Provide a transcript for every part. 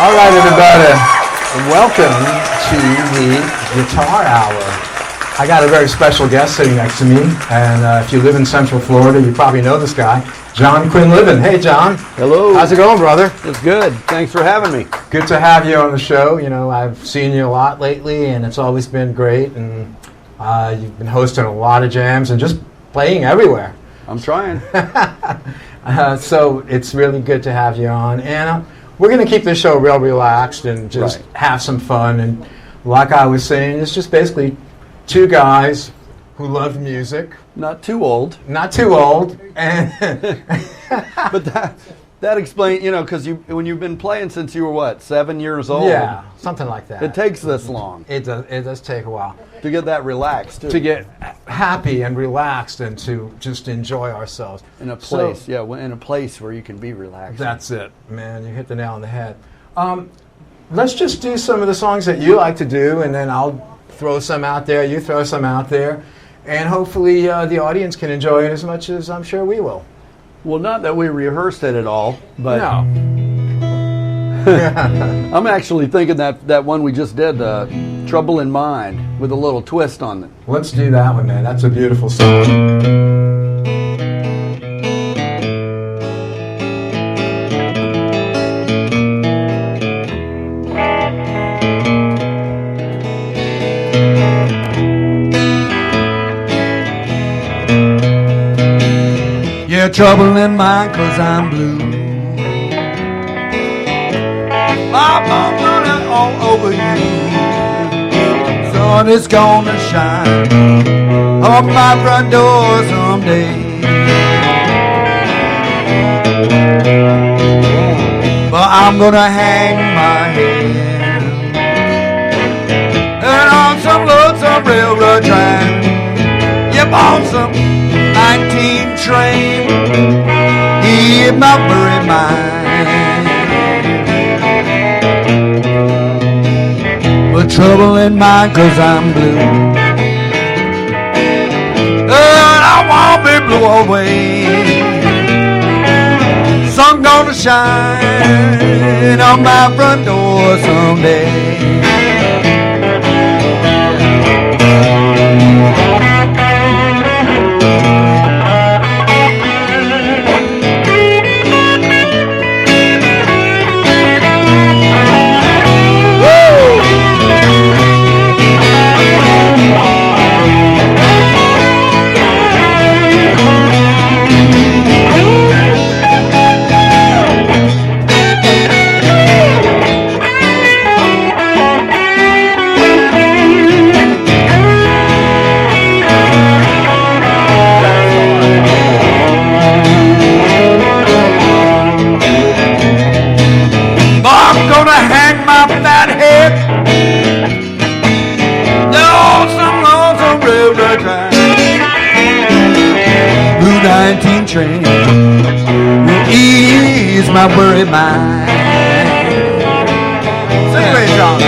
All right, everybody, welcome to the Guitar Hour. I got a very special guest sitting next to me, and if you live in Central Florida, you probably know this guy, John Quinlivan. Hey, John. Hello. How's it going, brother? It's good. Thanks for having me. Good to have you on the show. You know, I've seen you a lot lately, and it's always been great, and you've been hosting a lot of jams and just playing everywhere. I'm trying. So it's really good to have you on, and we're going to keep this show real relaxed and just have some fun. And like I was saying, it's just basically two guys who love music. Not too old. Not too old. And but that explains, you know, because when you've been playing since you were, what, 7 years old? Yeah, something like that. It takes this long. It does take a while. To get that relaxed, too. To get happy and relaxed and to just enjoy ourselves. In a place, in a place where you can be relaxed. That's it, man. You hit the nail on the head. Let's just do some of the songs that you like to do, and then I'll throw some out there, you throw some out there, and hopefully the audience can enjoy it as much as I'm sure we will. Well, not that we rehearsed it at all, but no. I'm actually thinking that one we just did, Trouble in Mind, with a little twist on it. Let's do that one, man. That's a beautiful song. Yeah, trouble in mind 'cause I'm blue. I'm running all over you. Sun is gonna shine on my front door someday. But I'm gonna hang my head and on some lonesome railroad track. Yep, on some 19 train in my very mind. But trouble in mind 'cause I'm blue, and I won't be blew away. Sun gonna shine on my front door someday. Blue 19 train will ease my worried mind. Sing it, John.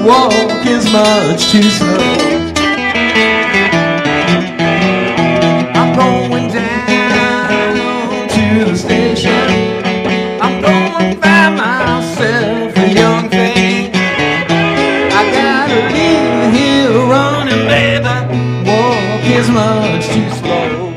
Walk is much too slow. I'm going down to the station. I'm going to find myself a young thing. I gotta leave here running, baby. Walk is much too slow.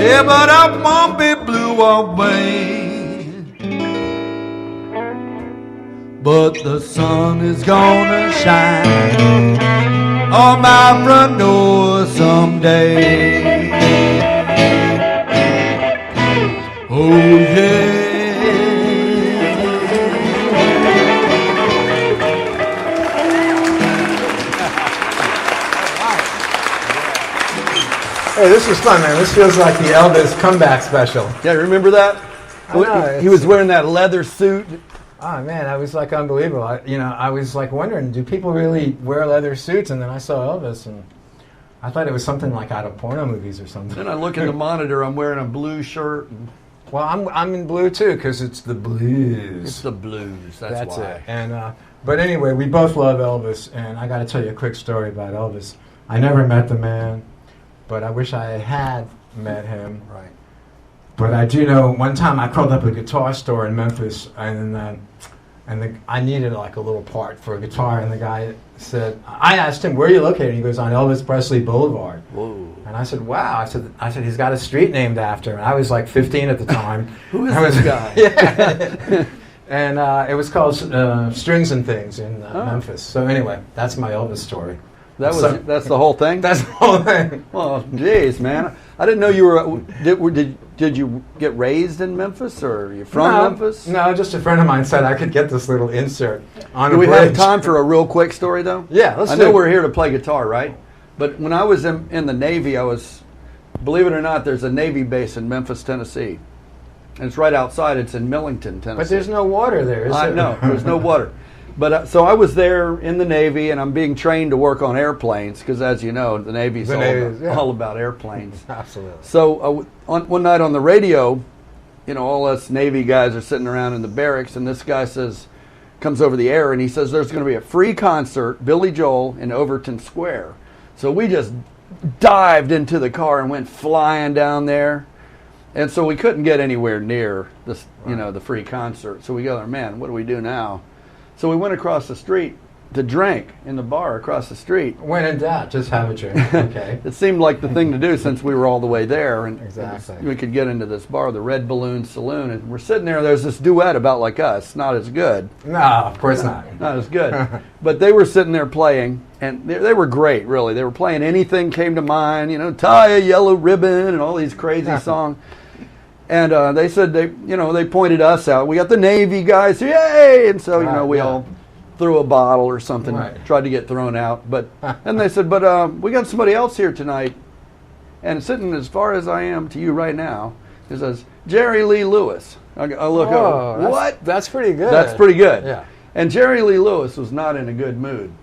Yeah, but I won't be blue away. But the sun is gonna shine on my front door someday. Oh yeah. Hey, this was fun, man. This feels like the Elvis comeback special. Yeah, remember that? I know, He was wearing that leather suit. Oh man, that was like unbelievable. I was like wondering, do people really wear leather suits? And then I saw Elvis, and I thought it was something like out of porno movies or something. Then I look in the monitor. I'm wearing a blue shirt. Well, I'm in blue too because it's the blues. It's the blues. That's why. it. And but anyway, we both love Elvis, and I got to tell you a quick story about Elvis. I never met the man, but I wish I had met him. Right. But I do know one time I called up a guitar store in Memphis, and I needed like a little part for a guitar, and the guy said, I asked him, where are you located? And he goes, on Elvis Presley Boulevard. Whoa. And I said, wow. I said, he's got a street named after him. And I was like 15 at the time. Who is this guy? Yeah. And it was called Strings and Things in Memphis. So anyway, that's my Elvis story. That's the whole thing? That's the whole thing. Well, geez, man. I didn't know you were. Did you get raised in Memphis, or are you from Memphis? No, just a friend of mine said I could get this little insert on Do a we bridge. have time for a real quick story, though? Yeah, let's I do know it. we're here to play guitar, right? But when I was in the Navy, believe it or not, there's a Navy base in Memphis, Tennessee. And it's right outside. It's in Millington, Tennessee. But there's no water there, is I there? know, there's no water. But so I was there in the Navy, and I'm being trained to work on airplanes because, as you know, the Navy's all about airplanes. Absolutely. So one night on the radio, all us Navy guys are sitting around in the barracks, and this guy comes over the air, and he says there's going to be a free concert, Billy Joel, in Overton Square. So we just dived into the car and went flying down there. And so we couldn't get anywhere near this, the free concert. So we go, man, what do we do now? So we went across the street to drink in the bar across the street. When in doubt, just have a drink. Okay. It seemed like the thing to do since we were all the way there, and Exactly. we could get into this bar, the Red Balloon Saloon, and we're sitting there. There's this duet about like us, not as good, No, of course not. not as good, but they were sitting there playing, and they were great, really. They were playing Anything Came to Mind, Tie a Yellow Ribbon, and all these crazy songs. And they said they pointed us out. We got the Navy guys, yay! And so we all threw a bottle or something, tried to get thrown out. But and they said, but we got somebody else here tonight, and sitting as far as I am to you right now, it says Jerry Lee Lewis. I look over. What? That's pretty good. That's pretty good. Yeah. And Jerry Lee Lewis was not in a good mood.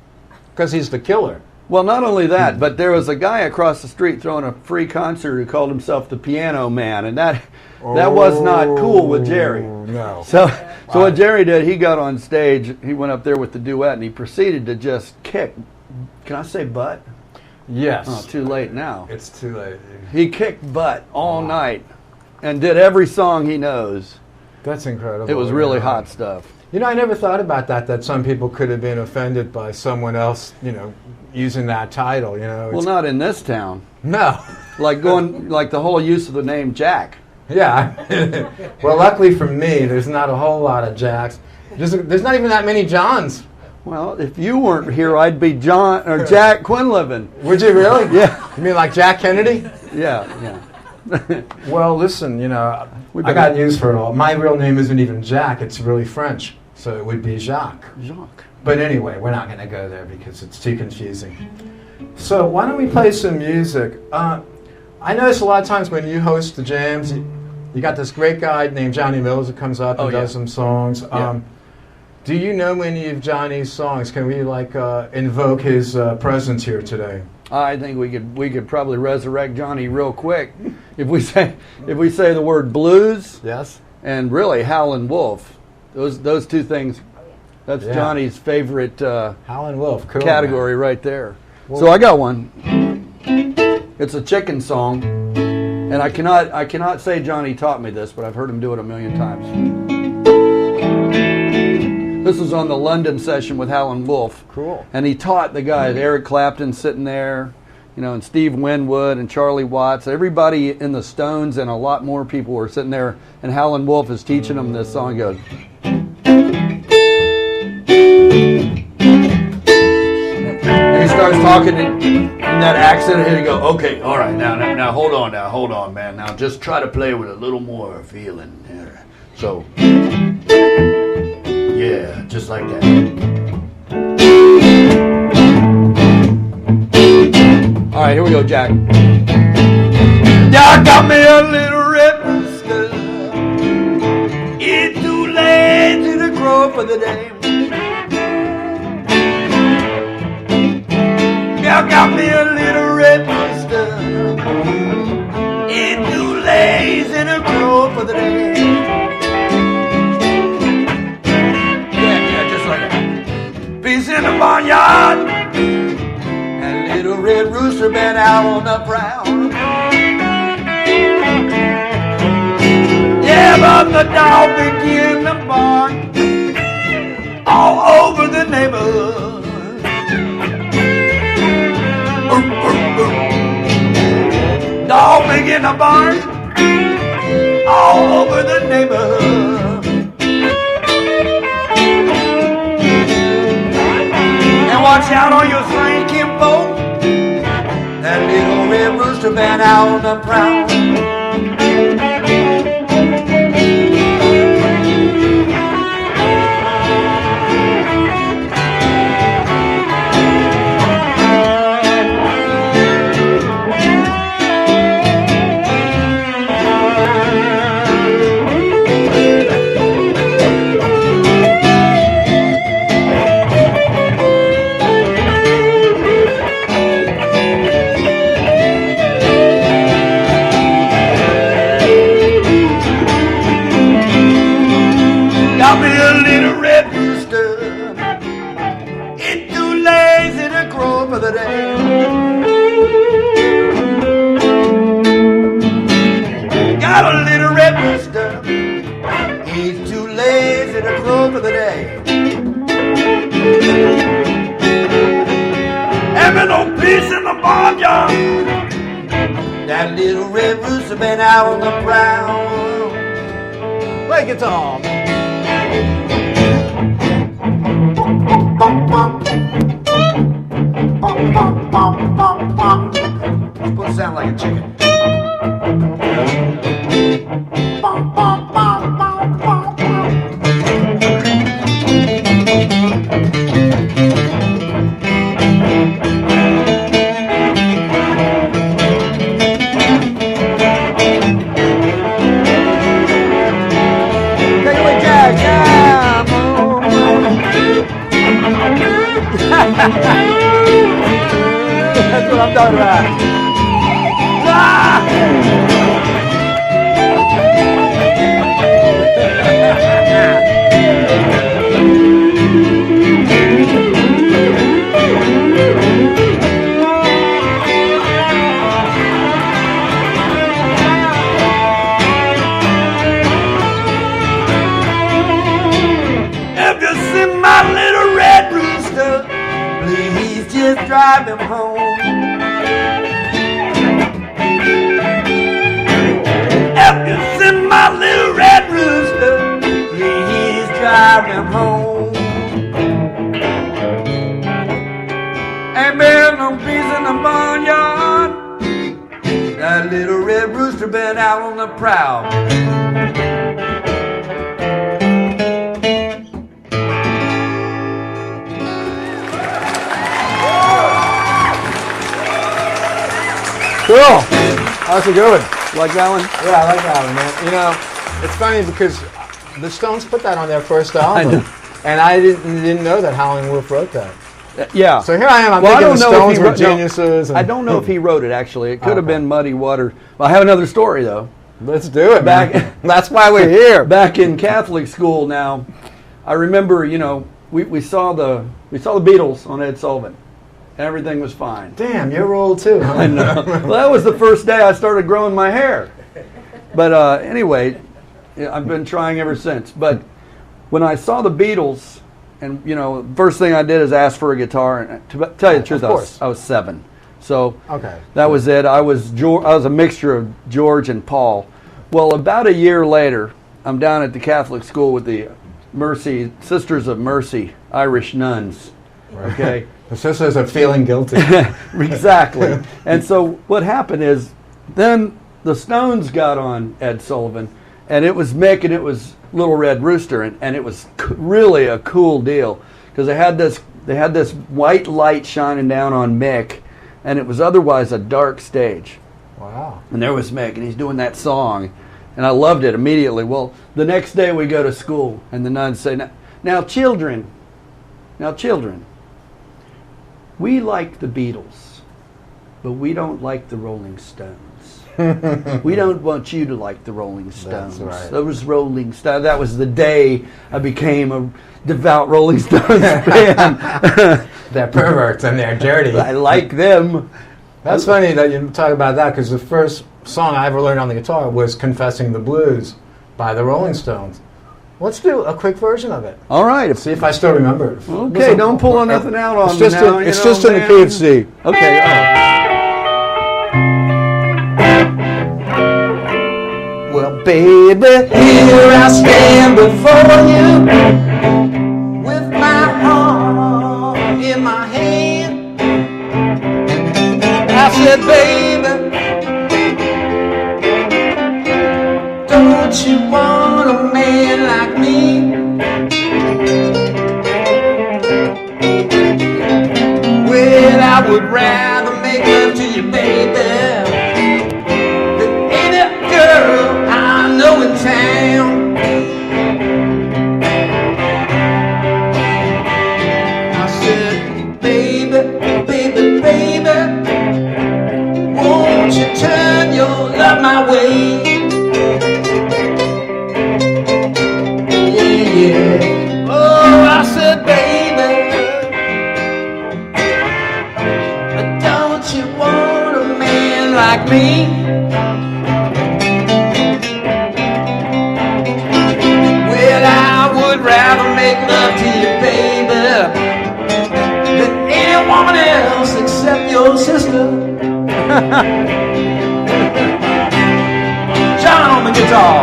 Because he's the killer. Well, not only that, but there was a guy across the street throwing a free concert who called himself the Piano Man, and that was not cool with Jerry. No. So what Jerry did, he got on stage, he went up there with the duet, and he proceeded to just kick. Can I say butt? Yes. Oh, too late now. It's too late. He kicked butt all night and did every song he knows. That's incredible. It was really hot stuff. I never thought about that some people could have been offended by someone else, using that title, Well, not in this town. No. Like the whole use of the name Jack. Yeah. Well, luckily for me, there's not a whole lot of Jacks. There's not even that many Johns. Well, if you weren't here, I'd be John or Jack Quinlivan. Would you really? Yeah. You mean like Jack Kennedy? Yeah. Well, listen, I got news for it all. My real name isn't even Jack. It's really French. So it would be Jacques. Jacques. But anyway, we're not going to go there because it's too confusing. So why don't we play some music? I notice a lot of times when you host the jams, you got this great guy named Johnny Mills who comes up and does some songs. Yeah. Do you know any of Johnny's songs? Can we invoke his presence here today? I think we could probably resurrect Johnny real quick if we say the word blues. Yes. And really Howlin' Wolf. Those two things. That's Johnny's favorite Howlin' Wolf, cool, category right there. Well, so I got one. It's a chicken song, and I cannot say Johnny taught me this, but I've heard him do it a million times. This was on the London session with Howlin' Wolf. Cool. And he taught the guys, Eric Clapton sitting there, and Steve Winwood and Charlie Watts. Everybody in the Stones and a lot more people were sitting there, and Howlin' Wolf is teaching them this song. He goes, and he starts talking in that accent, and he go, okay, all right, now hold on, man. Now just try to play with a little more feeling there. So, yeah, just like that. All right, here we go, Jack. I got me a little red rooster. It's too lazy to crow for the day. I got me a little red rooster. It's too lazy to crow for the day. Yeah, just like that. Peace in the barnyard. That little red rooster been out on the prowl. Yeah, but the dog began to bark all over the neighborhood. Dog began to bark all over the neighborhood. And watch out on your shrinking folk. That little red rooster been out on the prowl. Got me a little red rooster. It's too lazy to crow for the day. Got a little red rooster. He's too lazy to crow for the day. Having no peace in the barnyard. That little red rooster been out on the prowl. Play guitar. It's supposed to sound like a chicken. Take it away, Jack. That's what I'm talking about. Have you seen my little red rooster? Please just drive him home. Have you seen my little red rooster? Please drive him home. Ain't been no peace in the barnyard. That little red rooster been out on the prowl. Cool. That's a good one. Like that one? Yeah, I like that one, man. It's funny because the Stones put that on their first album, and I didn't know that Howlin' Wolf wrote that. Yeah. So here I am. I'm Well, I thinking don't the know if Stones he were wrote- no, geniuses. I don't know if he wrote it, actually. It could have Okay. been Muddy Water. Well, I have another story, though. Let's do it, Back- man. That's why we're here. Back in Catholic school now, I remember, we saw the Beatles on Ed Sullivan. Everything was fine. Damn, you're old too. Huh? I know. Well, that was the first day I started growing my hair. But anyway, I've been trying ever since. But when I saw the Beatles, and first thing I did is ask for a guitar. And to tell you the truth, Of course. I was 7. So Okay. that was it. I was a mixture of George and Paul. Well, about a year later, I'm down at the Catholic school with the Sisters of Mercy, Irish nuns. Okay. The sisters are feeling guilty. Exactly. And so what happened is then the Stones got on Ed Sullivan, and it was Mick and it was Little Red Rooster, and it was really a cool deal because they had this white light shining down on Mick, and it was otherwise a dark stage. Wow. And there was Mick, and he's doing that song, and I loved it immediately. Well, the next day we go to school, and the nuns say, now children, we like the Beatles, but we don't like the Rolling Stones. We don't want you to like the Rolling Stones. That's right. Those Rolling Stones. That was the day I became a devout Rolling Stones fan. They're perverts and they're dirty. I like them. That's funny that you talk about that because the first song I ever learned on the guitar was Confessing the Blues by the Rolling Stones. Let's do a quick version of it. All right. See if I still remember it. Okay, don't pull nothing out on me now. It's just in the key of C. Okay. All right. Well, baby, here I stand before you with my heart in my hand. I said, baby, don't you want a man like me? Well, I would rather make love to you, baby, than any girl I know in town. I said, baby, baby, baby, won't you turn your love my way? Yeah, yeah. Oh, I said, baby, don't you want a man like me? Rather make love to you, baby, than anyone else except your sister. John on the guitar.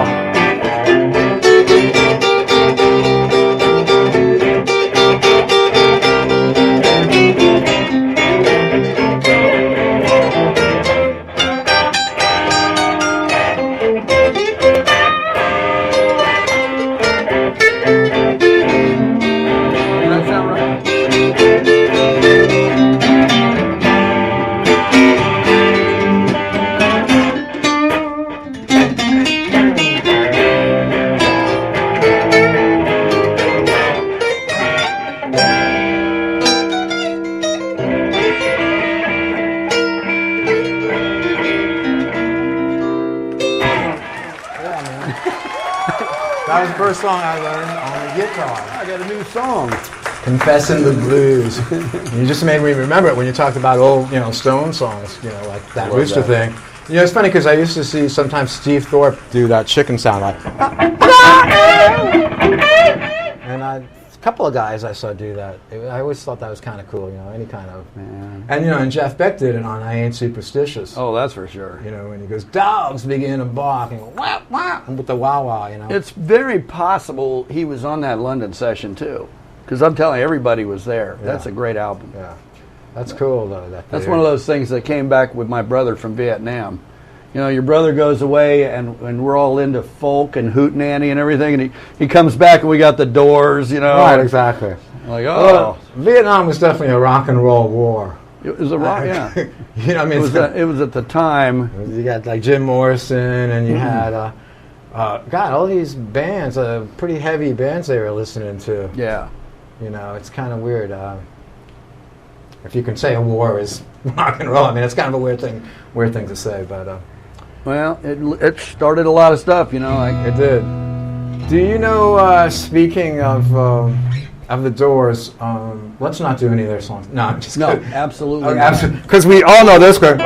That was the first song I learned on the guitar. I got a new song. Confessing the Blues. You just made me remember it when you talked about old, Stone songs, like that Rooster thing. It's funny because I used to see sometimes Steve Thorpe do that chicken sound like. And a couple of guys I saw do that. I always thought that was kind of cool, any kind of. Man. And Jeff Beck did it on I Ain't Superstitious. Oh, that's for sure. When he goes, dogs begin to bark and wah wah, and with the wah wah, It's very possible he was on that London session too, because I'm telling you, everybody was there. Yeah. That's a great album. Yeah, that's cool though. That's one of those things that came back with my brother from Vietnam. Your brother goes away and we're all into folk and hootenanny and everything, and he comes back and we got the Doors, Right, exactly. Like, well, Vietnam was definitely a rock and roll war. It was a rock, yeah. It was at the time. You got like Jim Morrison, and you had all these bands, pretty heavy bands they were listening to. Yeah. It's kind of weird. If you can say a war is rock and roll, it's kind of a weird thing to say, but. Well, it started a lot of stuff, It did. Do you know? Speaking of the Doors, let's not do any of their songs. No, I'm just kidding. Absolutely. Because we all know this one.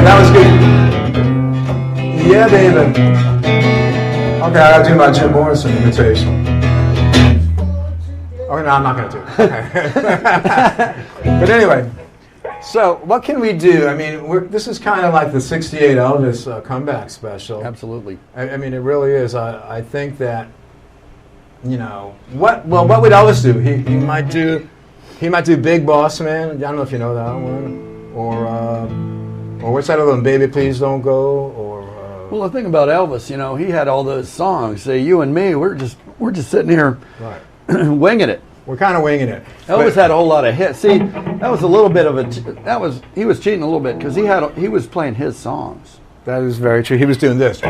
that was good. Yeah, baby. Okay, I gotta do my Jim Morrison imitation. Oh, no, I'm not gonna do it. Okay. But anyway, so what can we do? I mean, this is kind of like the '68 Elvis comeback special. Absolutely. I mean, it really is. I think that, you know, what would Elvis do? He might do Big Boss Man. I don't know if you know that one, or what's that other one? Baby, Please Don't Go, or. Well, the thing about Elvis, you know, he had all those songs. Say, you and me, we're just sitting here, Right. winging it. We're kind of winging it. Elvis had a whole lot of hits. See, that was a little bit of he was cheating a little bit because he was playing his songs. That is very true. He was doing this.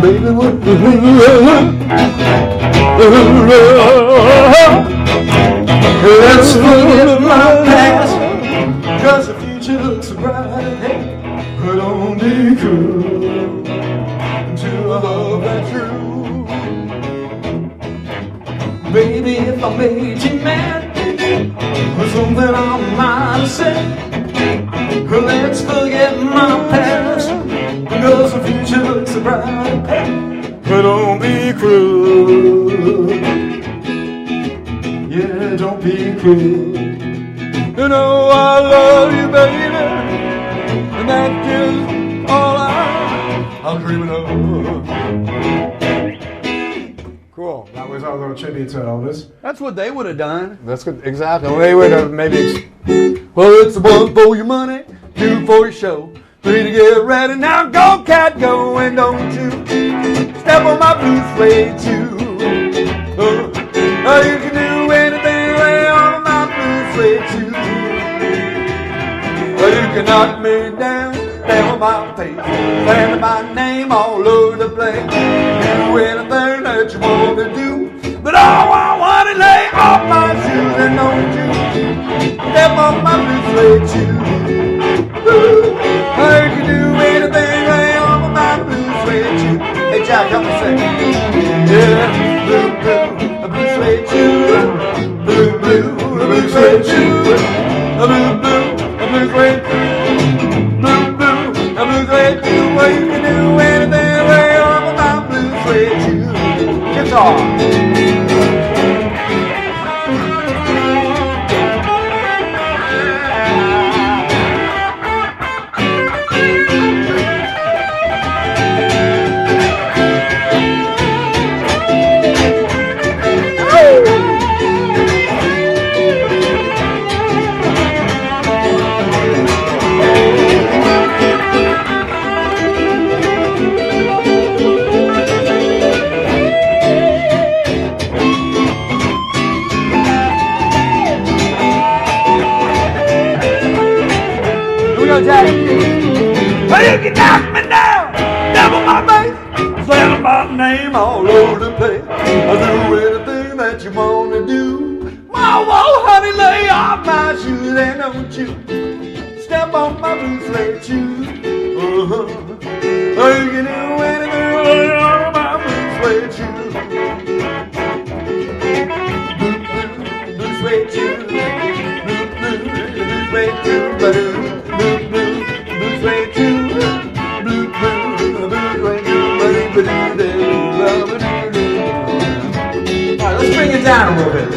Baby, what let's forget my past, 'cause the future looks bright. Hey, put on the cool to a love that's true. Baby, if I made you mad for something I might have said, let's forget my past, because the future looks bright. Hey, but don't be cruel. Yeah, don't be cruel. You know I love you, baby, and that's just all I'm dreaming of. Cool. That was our little tribute to Elvis. That's what they would have done. That's good. Exactly. Well, they would have maybe. Well, it's the one for your money, two for your show, three to get ready. Now go, cat, go, and don't you step on my blue suede shoe. Oh, you can do anything lay on my blue suede shoe. Oh, you can knock me down on my face, slandering my name all over the place. Do anything that you want to do, but all I want is lay off my shoes, and don't you step on my blue suede shoe. Oh, you can do anything lay on my blue suede shoe. Hey, Jack, help me sing. Yeah, blue, blue, a blue suede shoe. Blue, blue, a blue suede shoe. A blue, blue, a blue suede shoe. Blue, blue, a blue suede shoe. Well, you can do anything lay on my blue suede shoe. Guitar. Jack. Well, you can knock me down, double my bass, slam my name all over the place. I'll do anything that you want to do. Oh, well, honey, lay off my shoes and don't you step on my blue suede shoes. Oh, you can do anything lay on my blue suede shoes. Blue suede shoes, blue suede shoes, blue. Alright, let's bring it down a little bit.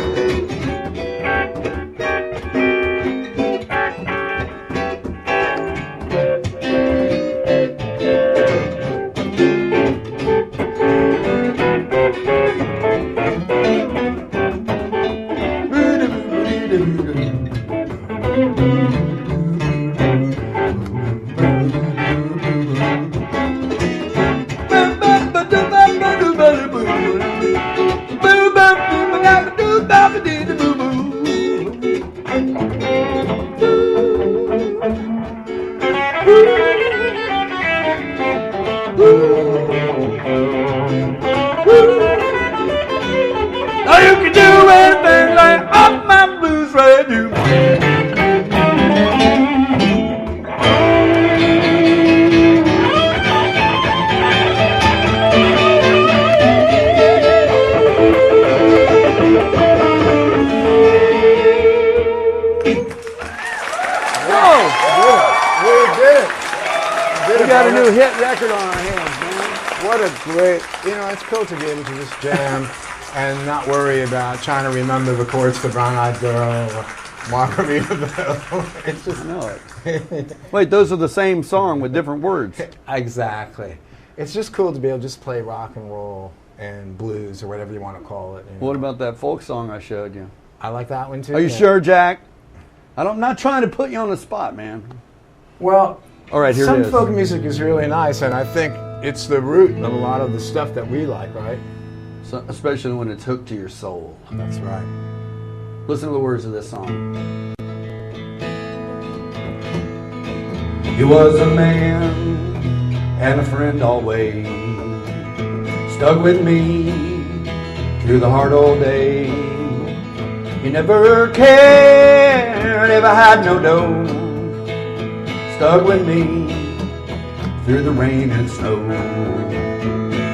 We did it. We got a new hit record on our hands, man. What a great, it's cool to be able to just jam and not worry about trying to remember the chords to Brown Eyed Girl or Margaritaville. It's just, I know it. Wait, those are the same song with different words. Exactly. It's just cool to be able to just play rock and roll and blues or whatever you want to call it. What about that folk song I showed you? I like that one too. Are you sure, Jack? I'm not trying to put you on the spot, man. Well, all right, here some it is. folk music is really nice, and I think it's the root of a lot of the stuff that we like, right? So, especially when it's hooked to your soul. That's right. Listen to the words of this song. He was a man and a friend always, stuck with me through the hard old days. He never cared if I had no dough, stuck with me through the rain and snow.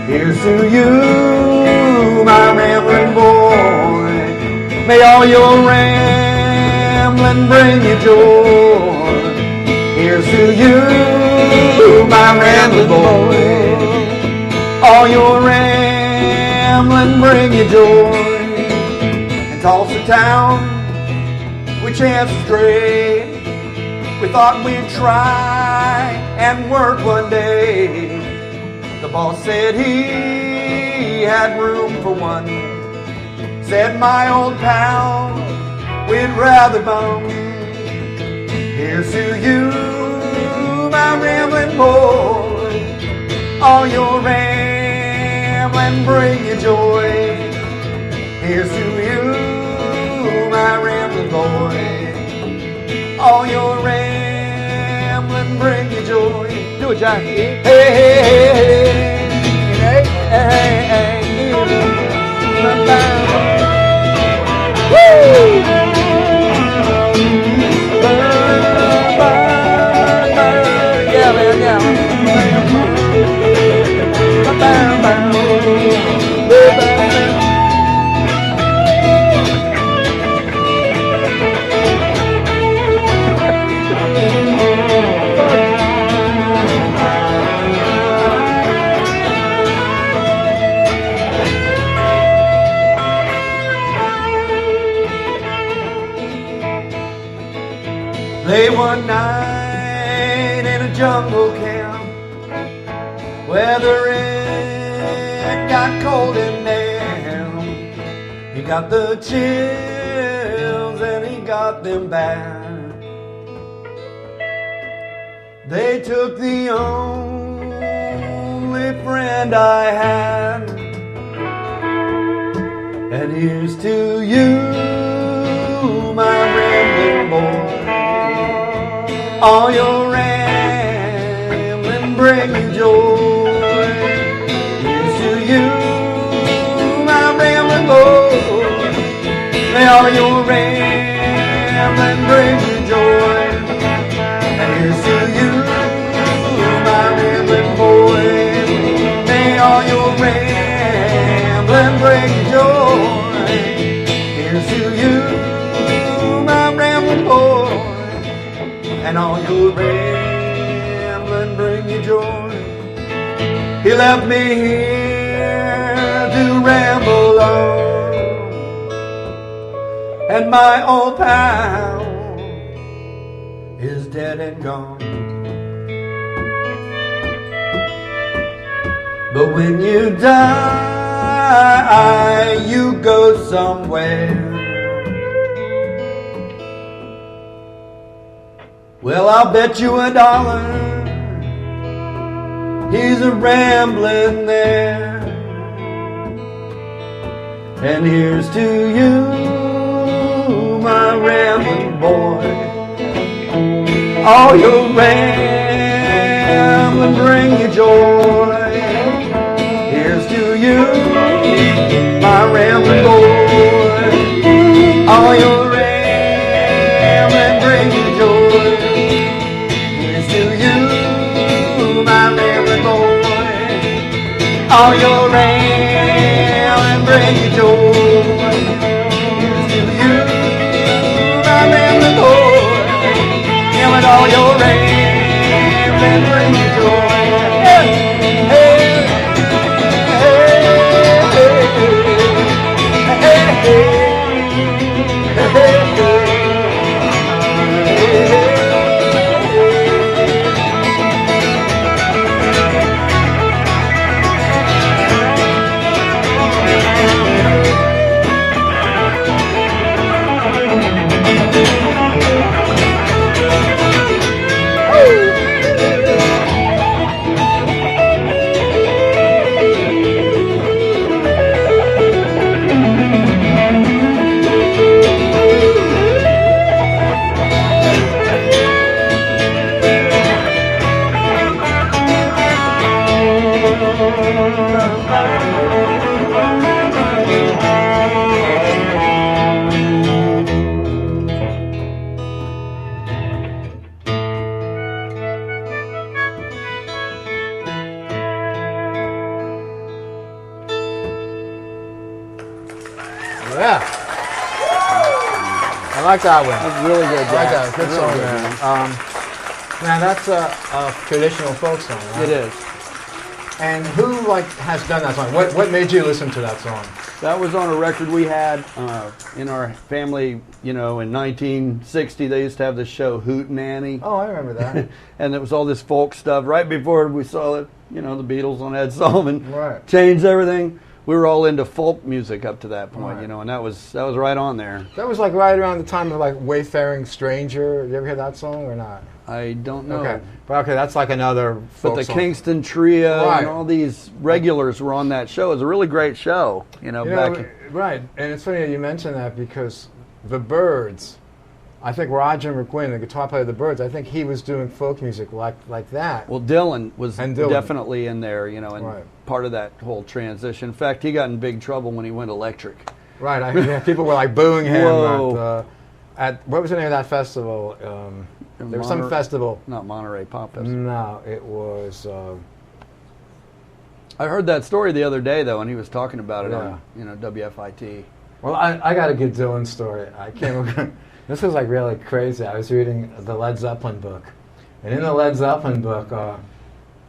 Here's to you, my rambling boy, may all your rambling bring you joy. Here's to you, my rambling boy, all your rambling bring you joy. In Tulsa town, we chanced to stray. We thought we'd try and work one day. The boss said he had room for one. Said, my old pal, we'd rather bum. Here's to you, my rambling boy, all your rambling bring you joy. Here's to you, my rambling boy, all your rambling bring you joy. Do it, Jack. Hey, hey, hey, hey, hey, hey, Yeah, man, yeah. Lay one night in a jungle camp, weather it got cold and damp. He got the chills and he got them bad. They took the only friend I had. And here's to you, my rambling boy, all your rambling bring you joy. Here's to you, my rambling boy, may all your rambling bring you joy. And here's to you, my rambling boy, may all your rambling bring you joy. Here's to you, my rambling boy, and all your rambling bring you joy. He left me here to ramble on, and my old pal is dead and gone. But when you die, you go somewhere. Well, I'll bet you $1 he's a rambling there. And here's to you, my rambling boy, all your rambling bring you joy. Here's to you, my rambling boy, all your rambling bring you joy. Here's to you, my rambling boy, all your rambling bring you joy. Here's to you, my rambling boy, and all your rain and bring you joy. Hey, hey, hey, hey, hey, hey, Yeah. I like that one. That's really good, I like Jack. that. Good Really song, good, man. Man, that's a traditional folk song, right? It is. And who has done that song? What made you listen to that song? That was on a record we had in our family. You know, in 1960, they used to have this show Hootenanny. Oh, I remember that. And it was all this folk stuff. Right before we saw it, you know, the Beatles on Ed Sullivan Right. changed everything. We were all into folk music up to that point, Right. you know, and that was right on there. That was right around the time of Wayfaring Stranger. You ever hear that song or not? I don't know. Okay. But okay, that's another But folk the song. Kingston Trio Right. and all these regulars were on that show. It was a really great show, Right. And it's funny that you mention that because the Byrds, I think Roger McGuinn, the guitar player of the Byrds, I think he was doing folk music like that. Well, Dylan was And Dylan. definitely in there, you know, and Right. part of that whole transition. In fact, he got in big trouble when he went electric. Right. People were booing him Whoa. at what was the name of that festival? There was some festival. Not Monterey Pop Festival. No, it was. I heard that story the other day, though, and he was talking about it Yeah. on, WFIT. Well, I got a good Dylan story. I came. This was really crazy. I was reading the Led Zeppelin book, and in the Led Zeppelin book,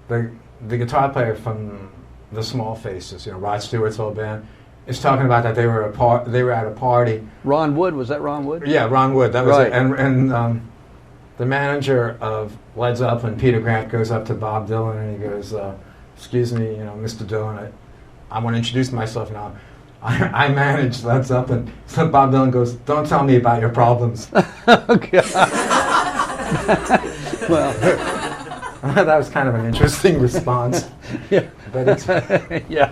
the guitar player from the Small Faces, Rod Stewart's old band, is talking about that they were at a party. Ron Wood, was that Ron Wood? Yeah, Ron Wood. That was Right. it. And the manager of Led Zeppelin, Peter Grant, goes up to Bob Dylan and he goes, "Excuse me, Mr. Dylan, I want to introduce myself now. I manage Led Zeppelin." So Bob Dylan goes, "Don't tell me about your problems." Okay. Well, That was kind of an interesting response. yeah. But it's, Yeah.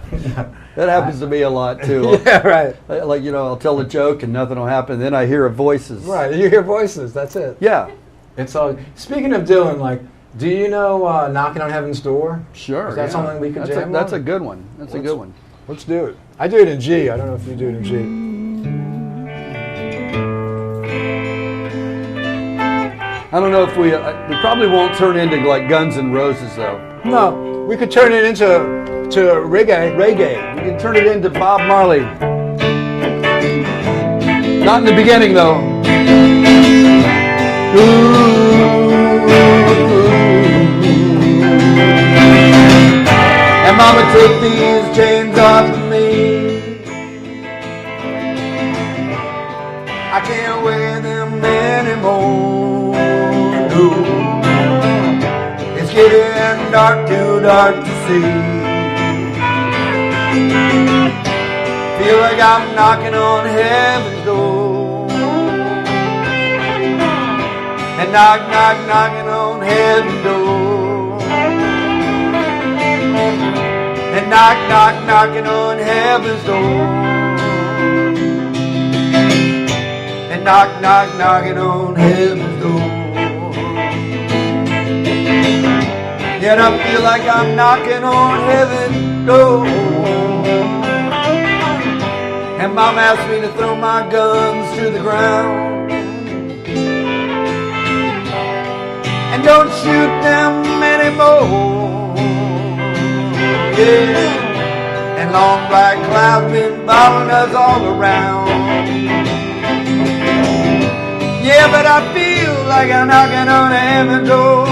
That happens to me a lot, too. yeah, right. I'll tell a joke and nothing will happen. Then I hear voices. Right, you hear voices, that's it. Yeah. It's all. Speaking of Dylan, do you know Knocking on Heaven's Door? Sure. Is that yeah. something we could jam That's on? a good one. That's a good one. Let's do it. I do it in G. I don't know if you do it in G. I don't know if we probably won't turn into like Guns N' Roses though. No, we could turn it into reggae. Reggae. We can turn it into Bob Marley. Not in the beginning though. And Mama, take these chains off of me. I can't wear them anymore. No. It's getting dark, too dark to see. Feel like I'm knocking on heaven's door. And knock, knock, knocking on heaven's door. And knock, knock, knocking on heaven's door. And knock, knock, knocking on heaven's door. Yet I feel like I'm knocking on heaven's door. And Mom asked me to throw my guns to the ground. And don't shoot them anymore. Yeah, and long black clouds been following us all around. Yeah, but I feel like I'm knocking on heaven's door.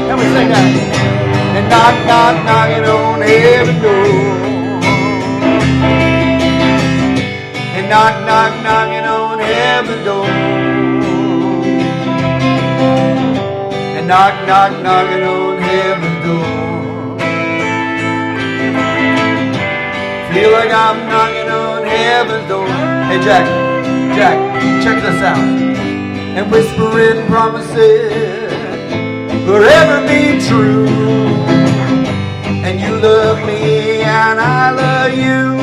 Let me sing that. And knock, knock, knocking on heaven's door. And knock, knock, knocking on heaven's door. And knock, knock, knocking on heaven's door. Feel like I'm knocking on heaven's door. Hey Jack, check this out. And whispering promises forever be true. And you love me and I love you.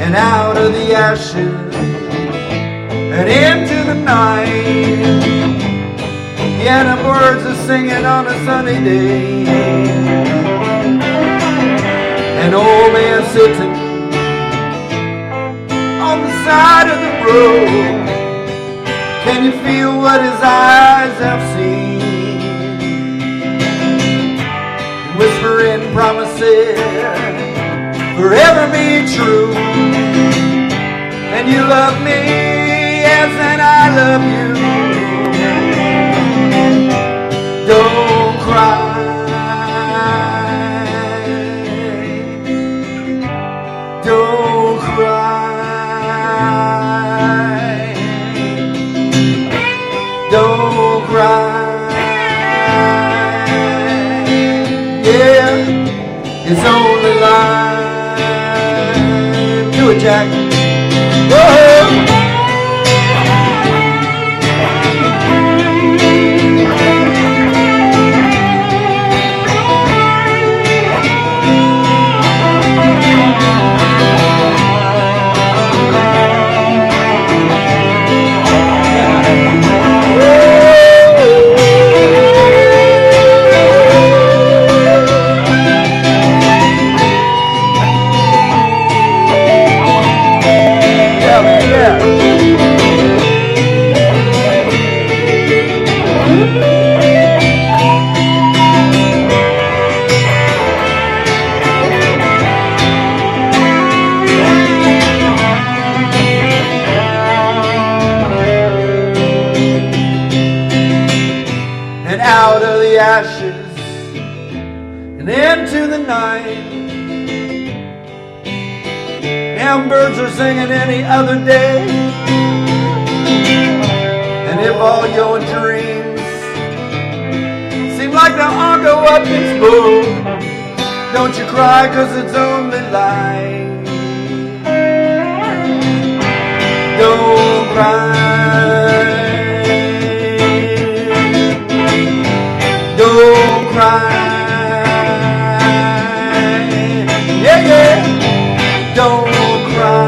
And out of the ashes and into the night, yeah, the birds are singing on a sunny day. An old man sitting on the side of the road. Can you feel what his eyes have seen? Whispering promises forever be true. And you love me, yes, and I love you. Don't cry. Don't cry. Don't cry. Yeah, it's only life. Do it, Jack. Go ahead. Out of the ashes and into the night, them birds are singing any other day. And if all your dreams seem like they'll all go up in smoke, don't you cry, 'cause it's only light. Don't cry. Don't cry, yeah, yeah, don't cry,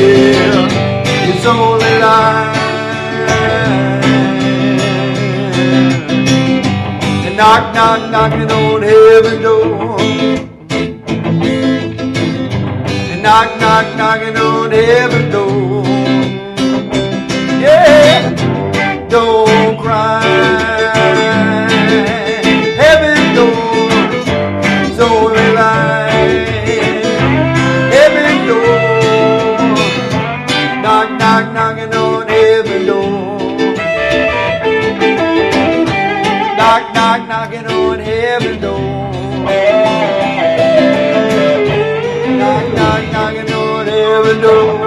yeah, it's only life. And knock, knock, knocking on heaven's door. And knock, knock, knocking on heaven's door. Yeah. Don't cry, heaven doors, it's only light. Heaven doors, knock, knock, knocking on heaven doors. Knock, knock, knocking on heaven doors. Knock, knock, knocking on heaven doors.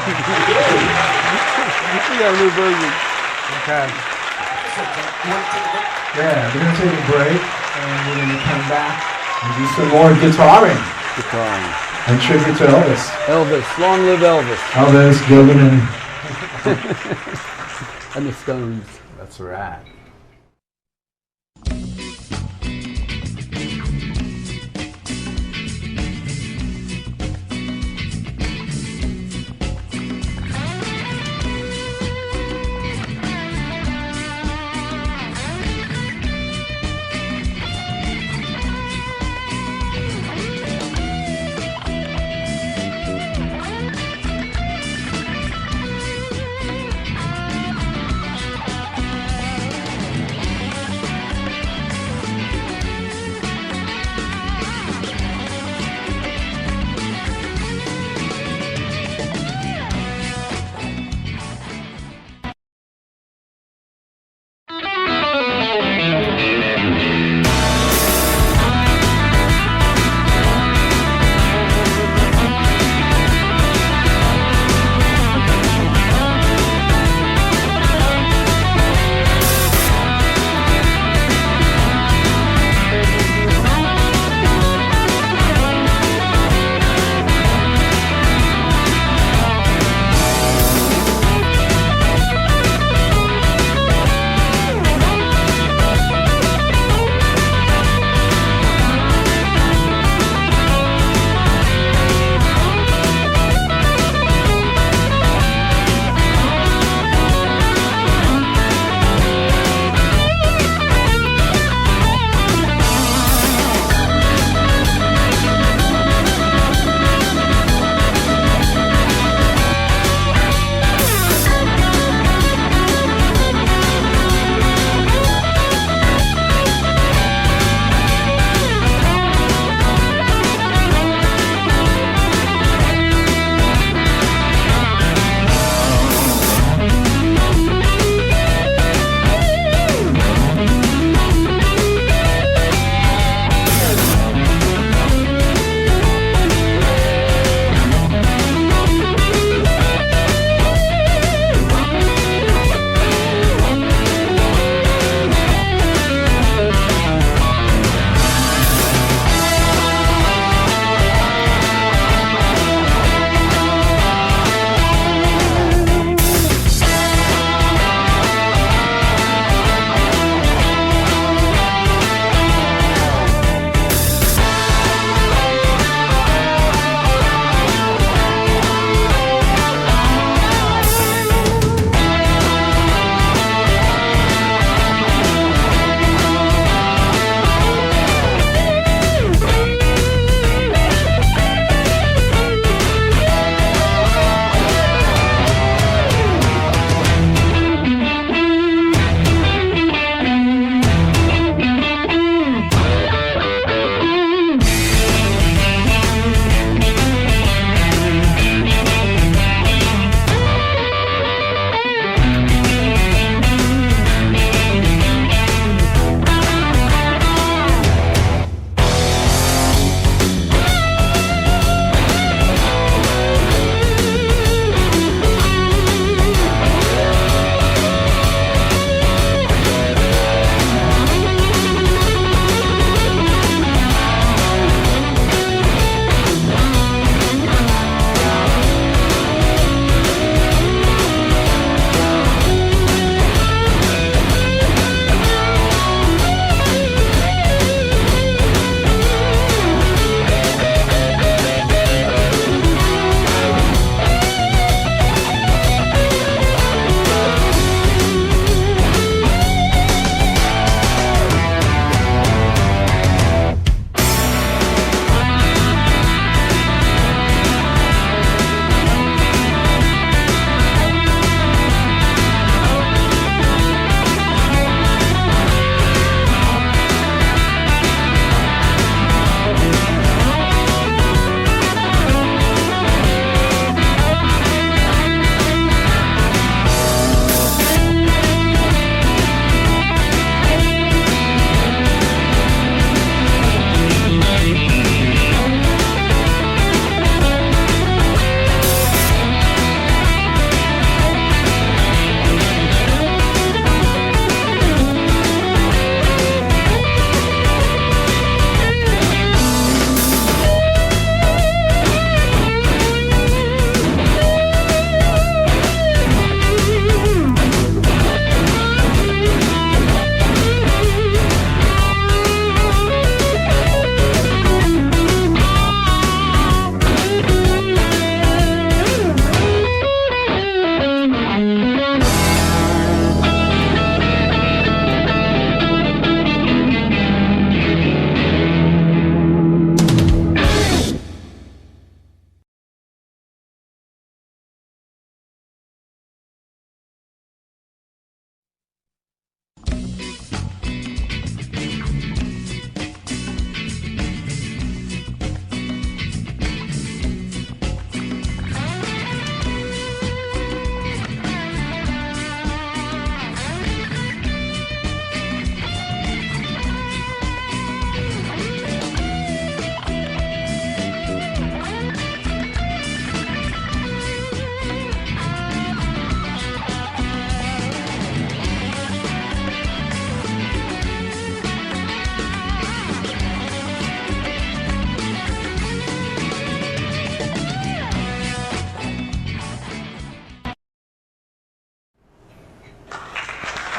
We got a new version. Okay. Yeah, we're going to take a break, and we're going to come back and do some more guitaring Guitaring. and tribute to Elvis. Elvis. Long live Elvis. Elvis, Gilman, And the Stones. that's right.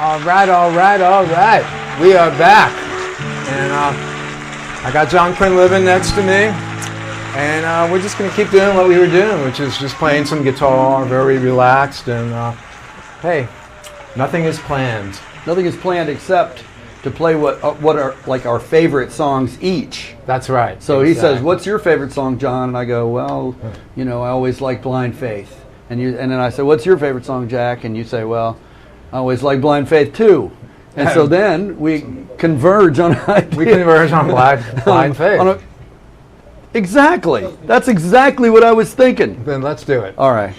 All right, all right, all right. We are back. And I got John Quinlivan next to me. And we're just going to keep doing what we were doing, which is just playing some guitar, very relaxed. And hey, nothing is planned. Nothing is planned except to play what are like our favorite songs each. That's right. So he says, "What's your favorite song, John?" And I go, "Well, I always like Blind Faith." And then I say, "What's your favorite song, Jack?" And you say, "Well, I always like Blind Faith too." And so then we converge on an idea. We converge on Blind Faith. Exactly. That's exactly what I was thinking. Then let's do it. All right.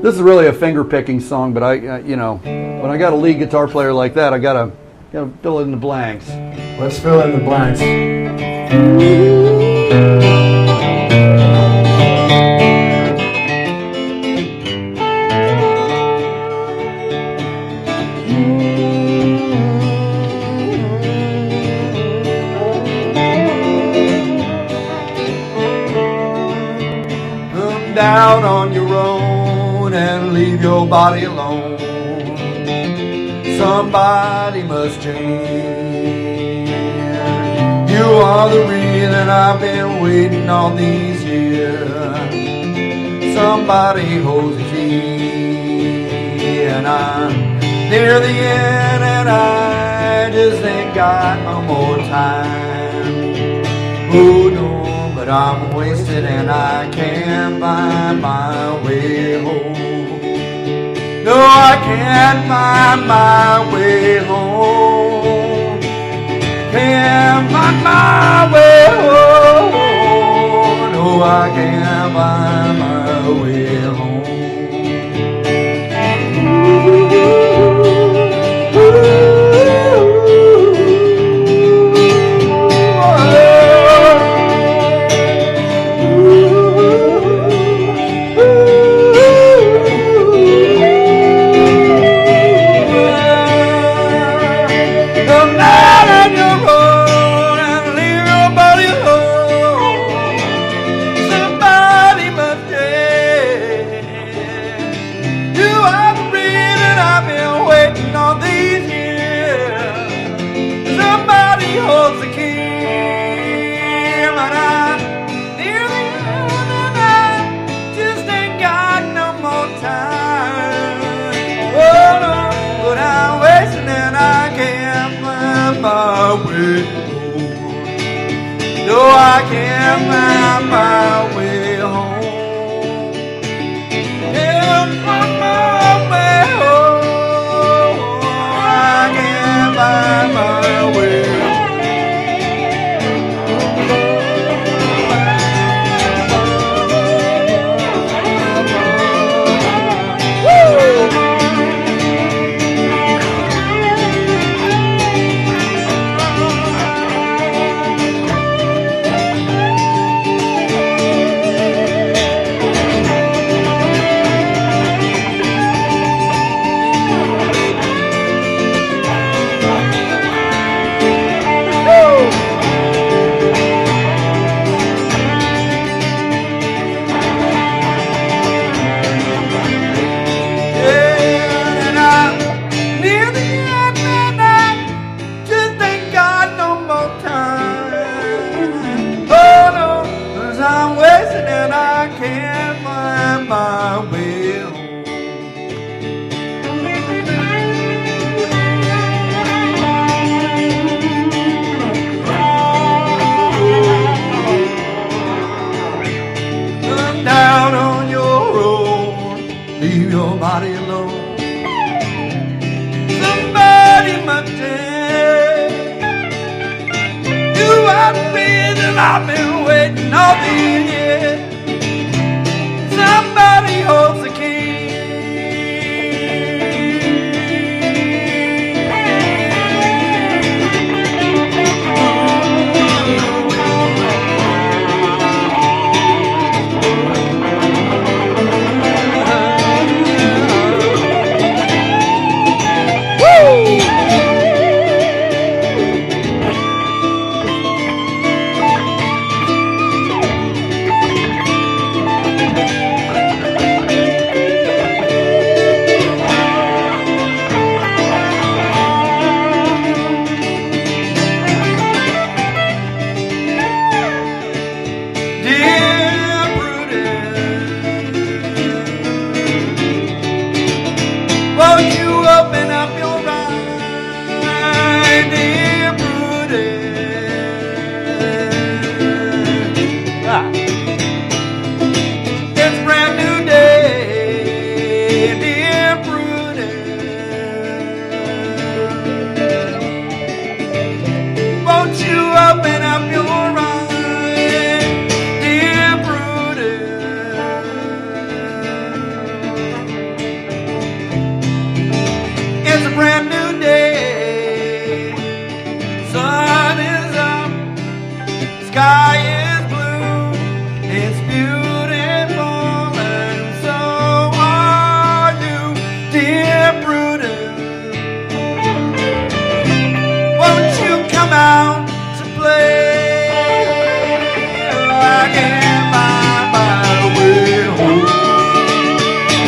This is really a finger picking song, but when I got a lead guitar player like that, I gotta fill in the blanks. Let's fill in the blanks. Come down on your own and leave your body alone. Somebody must change. You are the reason I've been waiting all these years. Somebody holds the key, and I'm near the end, and I just ain't got no more time. Oh no, but I'm wasted and I can't find my way home. No, I can't find my way home. Can't find my way home. No, I can't find my way home. No, I can't find my way home. Can't find my way home. I can't find my way home. I've been waiting all these years. Somebody holds the key. It's a brand new day, dear Prudence. Won't you open up your eyes, dear Prudence? It's a brand new day. Sun is up, sky is blue. It's beautiful, and so are you, dear Prudence. Won't you come out to play? I can't find my way home.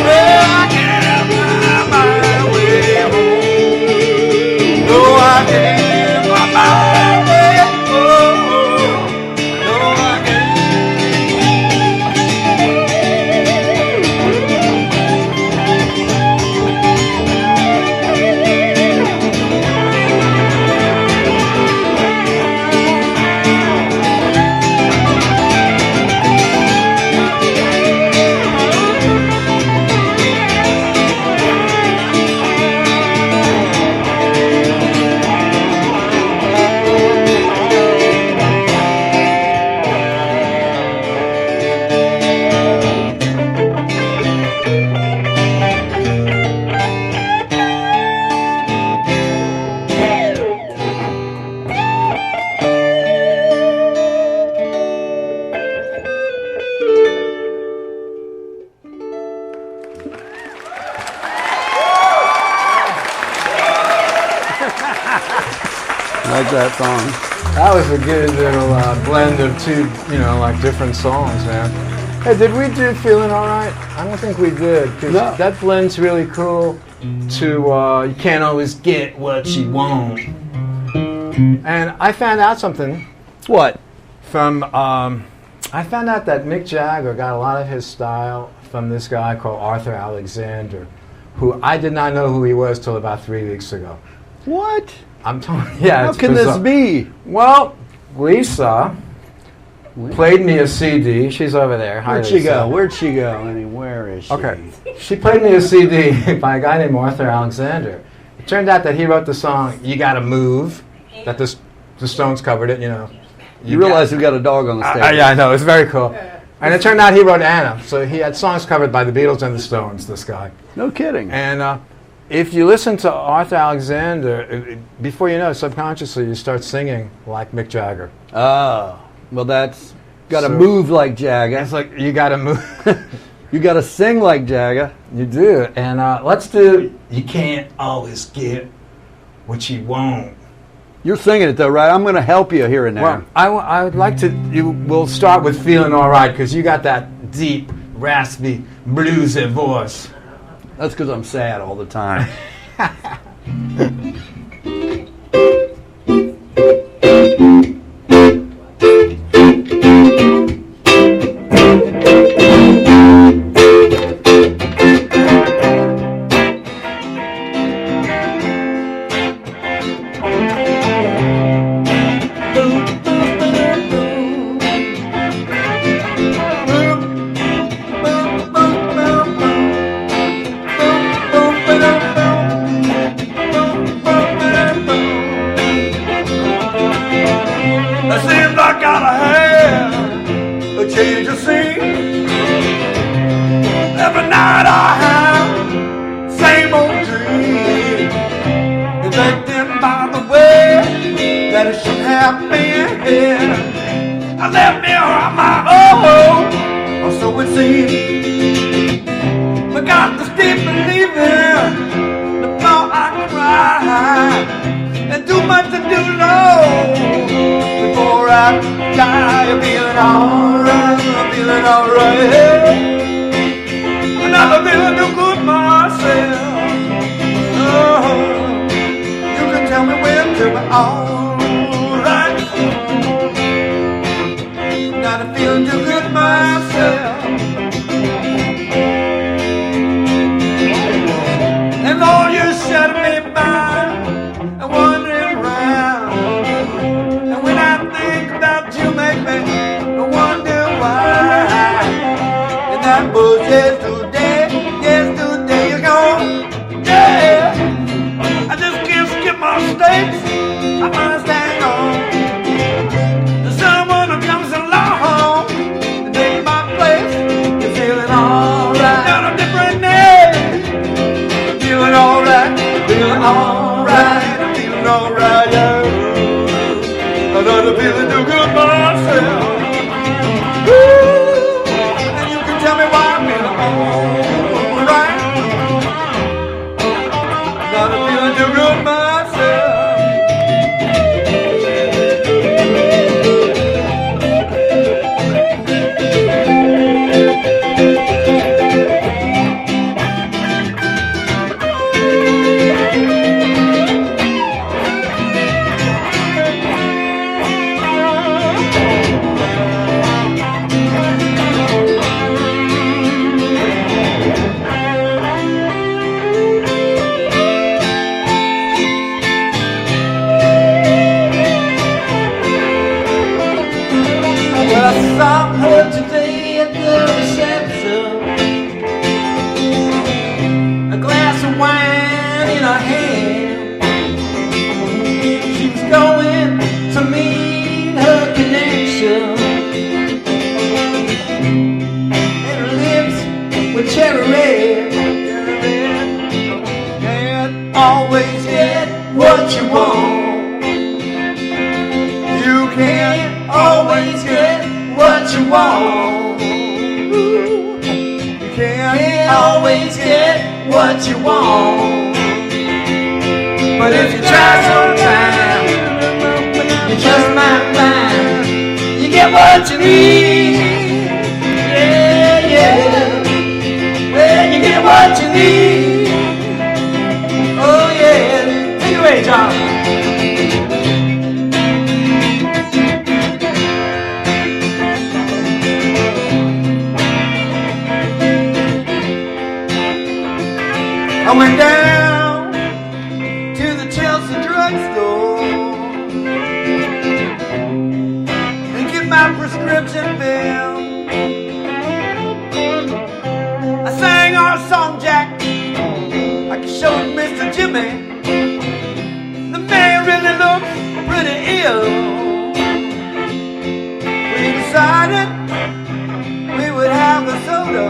Well, I can't find my way home. No, I can't find my way home. No, I can't. Like that song. That was a good little blend of two, like different songs, man. Hey, did we do Feeling Alright? I don't think we did, because No. that blend's really cool to you can't always get what you want. And I found out something What? from, I found out that Mick Jagger got a lot of his style from this guy called Arthur Alexander, who I did not know who he was till about 3 weeks ago. What? I'm telling you, yeah. How it's can bizarre. this be? Well, Lisa played me a CD. She's over there. Hi, Where'd she Lisa. go? Where'd she go? Where is she? Okay. She played me a CD by a guy named Arthur Alexander. It turned out that he wrote the song "You Gotta Move," that the Stones covered it. You realize we got a dog on the stage. Yeah, I know. It's very cool. And it turned out he wrote Anna, so he had songs covered by the Beatles and the Stones. This guy. No kidding. And if you listen to Arthur Alexander, before you know it, subconsciously you start singing like Mick Jagger. Oh, well, that's got to So- move like Jagger. It's like you gotta move. You got to sing like Jagger. You do. And let's do You Can't Always Get What You Want. You're singing it though, right? I'm going to help you here and there. Well, I would like to, we'll start with Feeling Alright, because you got that deep, raspy, bluesy voice. That's because I'm sad all the time. It seems I gotta have a change of scene. Every night I have same old dream, affected by the way that it should have been. I left me on my own, or so it seems. But got to keep believing the more I cry. And too much to do low before I die. I'm feeling alright, I'm feeling alright. And I'm feeling too good myself. Oh, you can tell me when to be alright. Not a feeling too good myself. And all you shut me by. Wandering around, and when I think about you, make me wonder bush. Yesterday is gone. Yeah, I just can't skip my steaks. I must hang on. The someone who comes along to take my place. You're feeling alright. Got a different name. Feeling alright. Feeling alright. I'm feeling alright. Yeah. Another feeling too good myself. Woo. And you can tell me why I'm feeling alright. Another feeling too good myself. Well, I saw her today at the reception, a glass of wine in her hand. She was going to meet her connection, and her lips were cherry red. Can't always get what you want. You can't always get what you want. You can't always get what you want. But if you try sometime, you just might find you get what you need. Yeah, yeah. Well, you get what you need. Oh yeah. Take it away, John. I went down to the Chelsea drugstore and get my prescription filled. I sang our song, Jack, like I showed Mr. Jimmy. The man really looks pretty ill. We decided we would have a soda.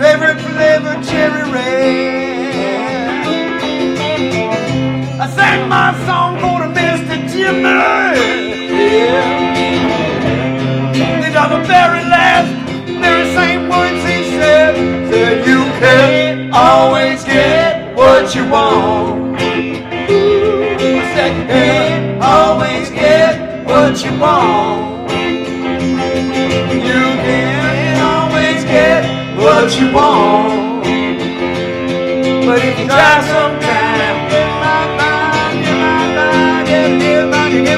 Favorite flavor, cherry red. I sang my song for the Mr. Jimmy. Yeah. These are the very last, very same words he said. Said you can't always get what you want. Said you can't always get what you want. You can't always get what you want. But if you try sometime, you might find, you get what you need.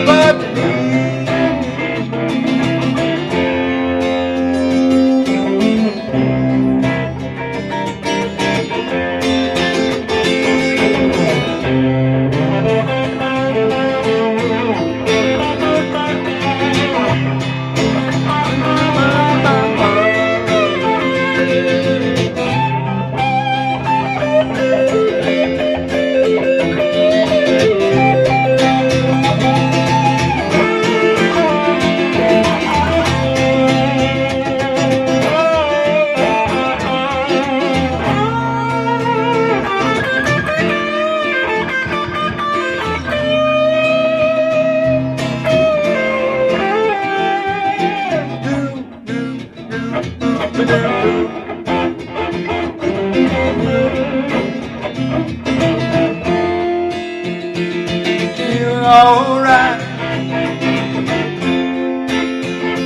Alright.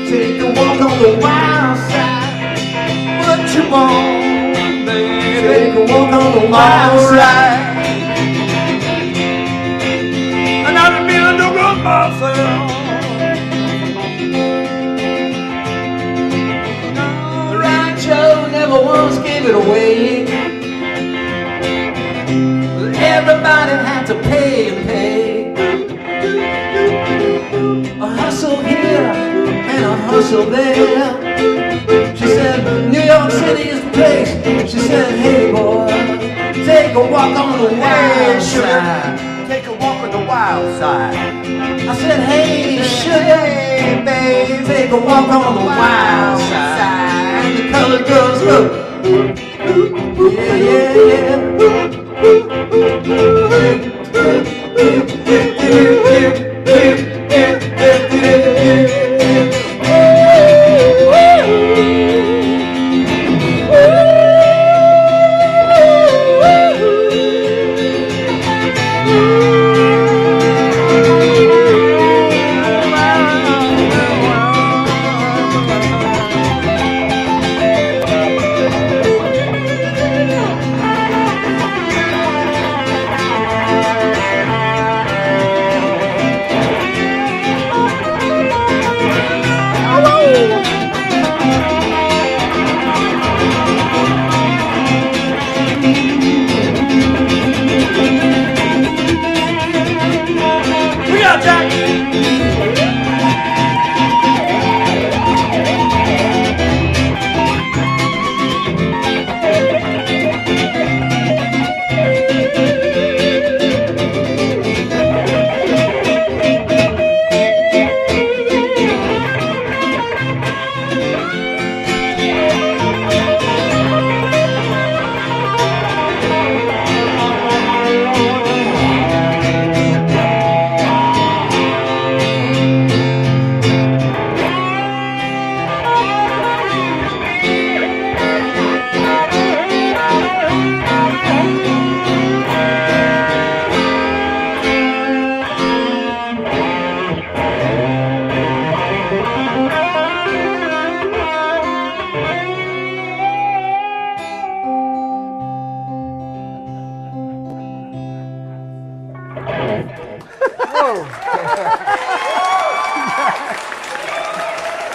Take a walk on the wild side. What you want, baby? Take a walk on the wild side. And I've been feeling no good myself. Alright, Joe never once gave it away. Everybody had to pay and pay. A hustle here and a was still there. She said, New York City is the place. She said, hey boy, take a walk on the wild side. Take a walk on the wild side. I said, hey sugar, hey babe, take a walk on the wild side. And the colored girls look, yeah, yeah,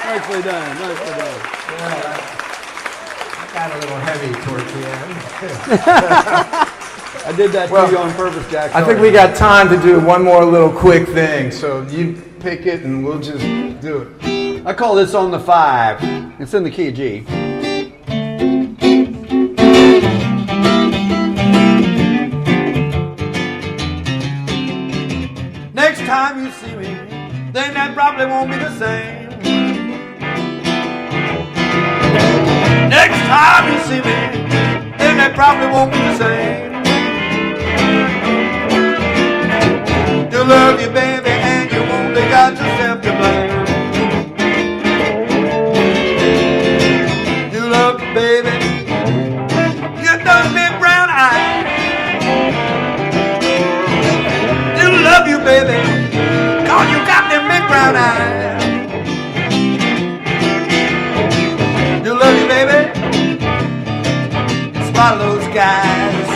Nicely done, nicely done. Got a little heavy towards the end. I did that to you on purpose, Jack. I think we got time to do one more little quick thing. So you pick it and we'll just do it. I call this on the 5. It's in the key of G. Next time you see me, then that probably won't be the same. Next time you see me, then that probably won't be the same. To love you, baby, and you only got yourself to blame. To love you, baby, you done big brown eyes. To love you, baby, 'cause you got them big brown eyes. To love you, baby, in spite of those guys.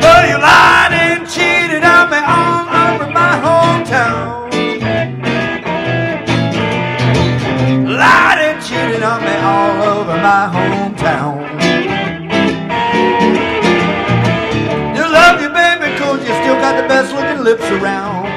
But you lied and cheated on me all over my hometown. Lied and cheated on me all over my hometown. You love you, baby, 'cause you still got the best looking lips around.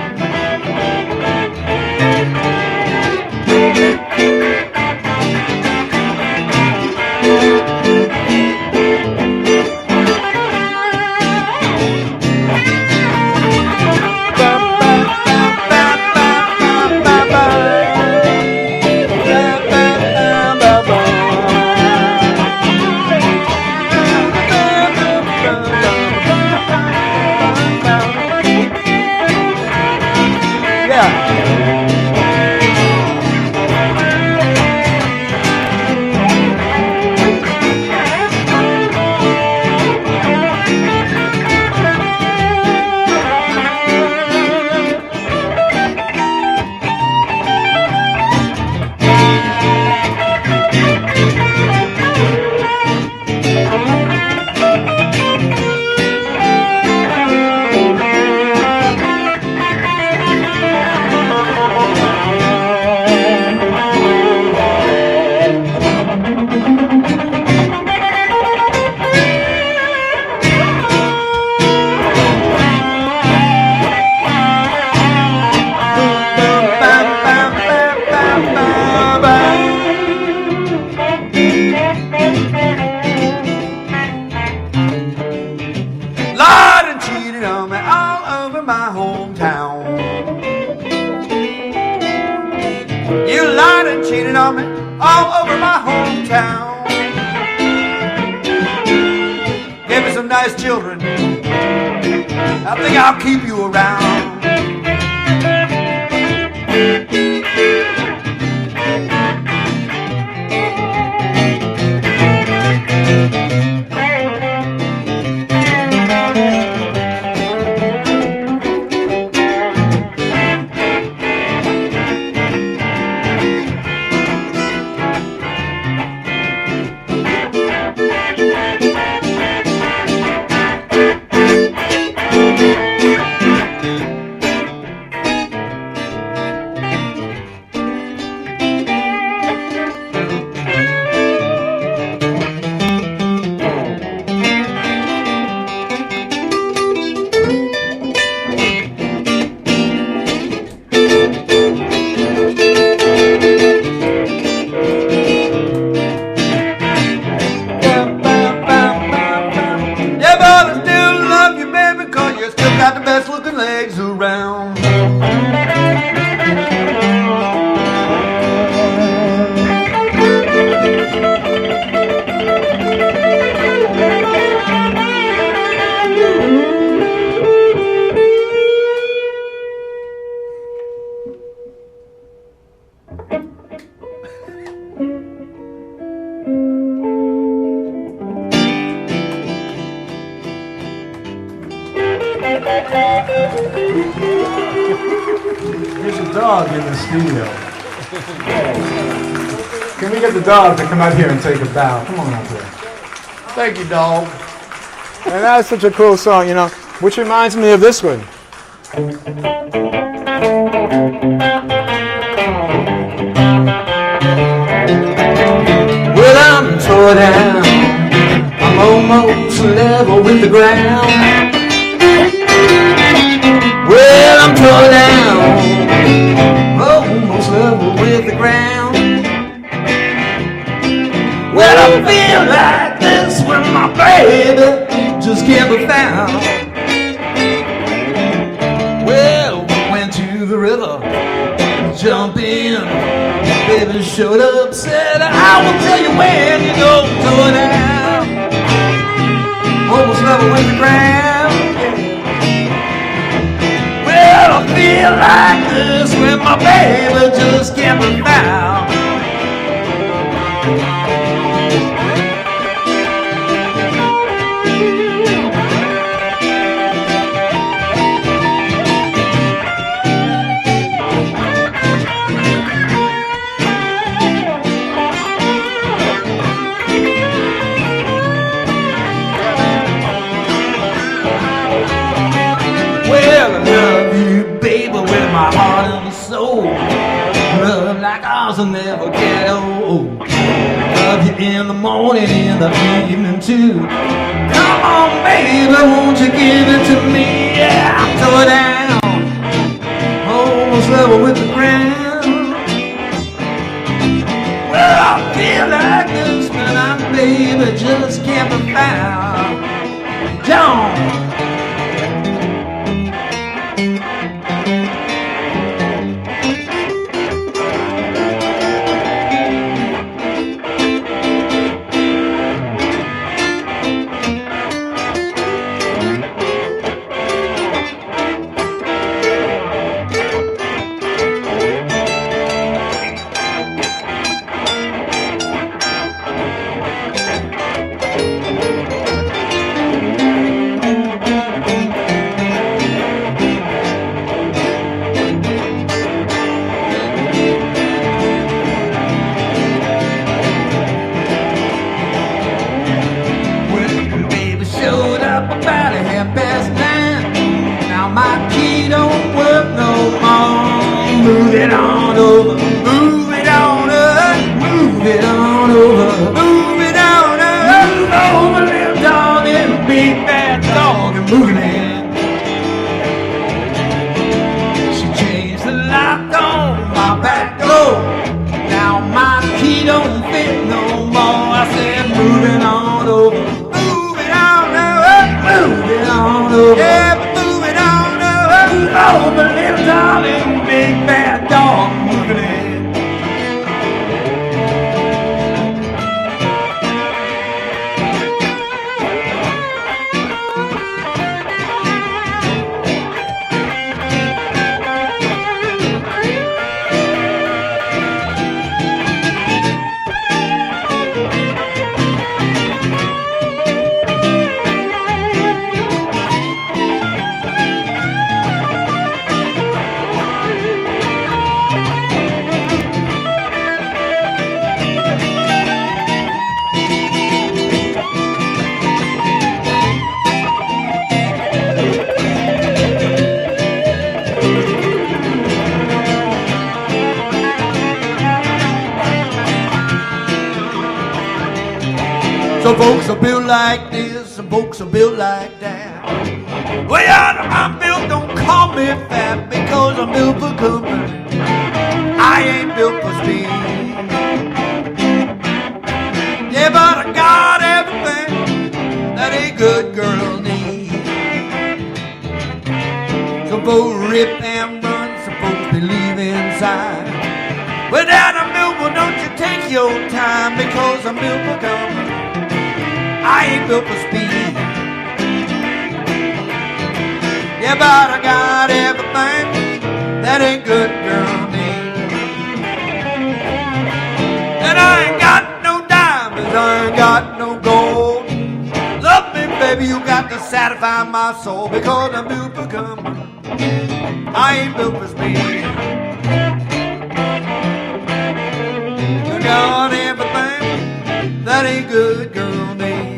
all over my hometown. Gave me some nice children. I think I'll keep you around. There's a dog in the studio. Can we get the dog to come out here and take a bow? Come on out there. Thank you, dog. And that's such a cool song, you know, which reminds me of this one. Well, I'm tore down. I'm almost level with the ground. Well, I'm tore down, almost level with the ground. Well, I feel like this when my baby just can't be found. Well, we went to the river, jump in. Baby showed up, said, I will tell you when you go tore down, almost level with the ground. Well, I feel like this when my baby just can't be found. Well, I love you, baby, with my heart and soul. Love like ours will never get old. Love you in the morning, in the evening too. Come on, baby, won't you give it to me? Yeah, I'm tore down, almost level with the ground. Well, I feel like this when I'm baby just can't be found. John. Move it on over, move it on up, move it on over, move it on up, move over, little dog and big bad dog and moving in. She changed the lock on my back door. Now my key don't fit no more. I said, move it on over, move it on over, move it on over. Yeah, but move it on over, move over, little dog and big bad dog moving in. Some folks are built like this, some folks are built like that. Well, I'm built, don't call me fat, because I'm built for comfort. I ain't built for speed. Yeah, but I got everything that a good girl needs. Some folks rip and run, some folks believe inside. Well, Dad, I'm built, well, don't you take your time, because I'm built for comfort. I ain't built for speed. Yeah, but I got everything that a good girl needs. And I ain't got no diamonds, I ain't got no gold. Love me, baby, you got to satisfy my soul, because I'm built for comfort. I ain't built for speed. You got everything that a good girl needs.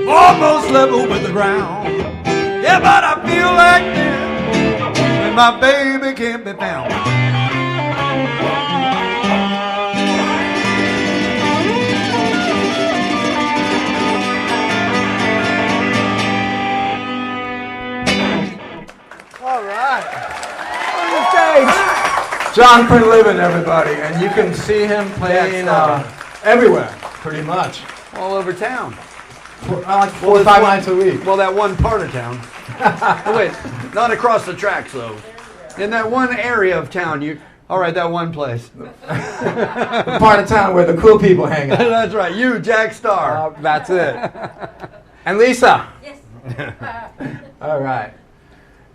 Almost level with the ground. Yeah, but I feel like this when my baby can't be found. All right. On the stage, John Quinlivan, everybody. And you can see him playing everywhere, pretty much. All over town. Like 4 or 5 nights a week. Well, that one part of town. Oh, wait, not across the tracks, though. In that one area of town, all right, that one place. The part of town where the cool people hang out. That's right, you, Jack Starr. That's it. And Lisa. Yes. All right.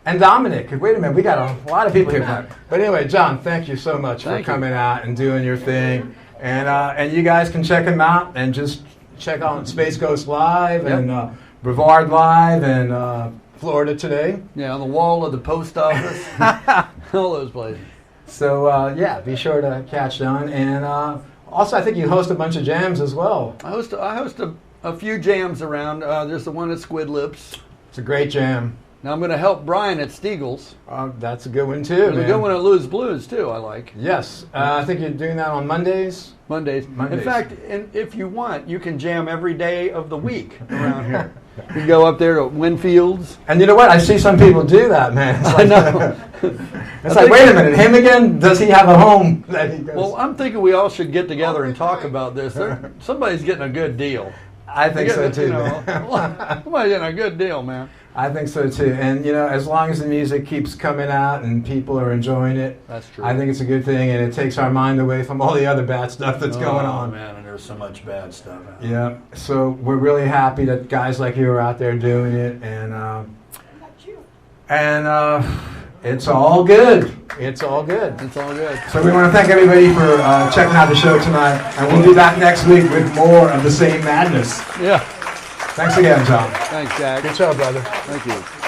And Dominic. Wait a minute, we got a lot of people here. But anyway, John, thank you so much for coming out and doing your thing. And you guys can check him out and just check out Space Ghost Live and Brevard Live and Florida Today. Yeah, on the wall of the post office. All those places. So, yeah, be sure to catch John. And also, I think you host a bunch of jams as well. I host a few jams around. There's the one at Squid Lips. It's a great jam. Now I'm going to help Brian at Stiegel's. That's a good one, too. There's a good one at Lou's Blues, too, I like. Yes. I think you're doing that on Mondays. Mondays. In fact, if you want, you can jam every day of the week around here. You can go up there to Winfield's. And you know what? I see some people do that, man. It's like, I know. It's like, wait a minute, him again? Does he have a home that he goes? Well, I'm thinking we all should get together and talk about this. Somebody's getting a good deal. I think so, too, man. Somebody's getting a good deal, man. I think so, too. And, you know, as long as the music keeps coming out and people are enjoying it, that's true. I think it's a good thing, and it takes our mind away from all the other bad stuff that's going on. Oh, man, and there's so much bad stuff out there. Yeah. So we're really happy that guys like you are out there doing it, and it's all good. It's all good. It's all good. So we want to thank everybody for checking out the show tonight, and we'll be back next week with more of the same madness. Yeah. Thanks again, John. Thanks, Jack. Good show, brother. Thank you.